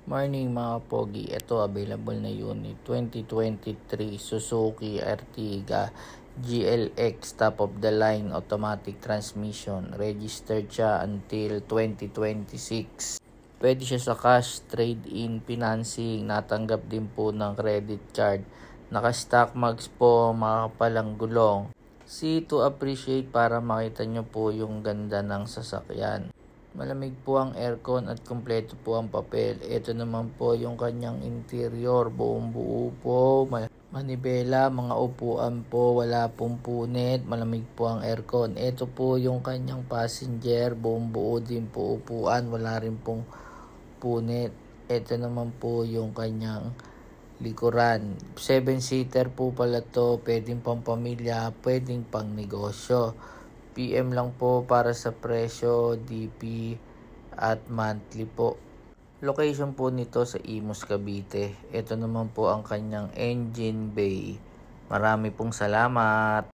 Morning mga pogi, ito available na unit 2023 Suzuki Ertiga GLX top of the line automatic transmission. Registered siya until 2026. Pwede siya sa cash, trade-in, financing, natanggap din po ng credit card. Naka-stock mags po, makapalang gulong. See to appreciate para makita nyo po yung ganda ng sasakyan. Malamig po ang aircon at kumpleto po ang papel. Ito naman po yung kanyang interior. Buong buo po. Manibela, mga upuan po. Wala pong punit. Malamig po ang aircon. Ito po yung kanyang passenger. Buong buo din po upuan. Wala rin pong punit. Ito naman po yung kanyang likuran. 7-seater po pala to. Pwedeng pang pamilya. Pwedeng pang negosyo. PM lang po para sa presyo, DP at monthly po. Location po nito sa Imus, Cavite. Ito naman po ang kanyang engine bay. Marami pong salamat.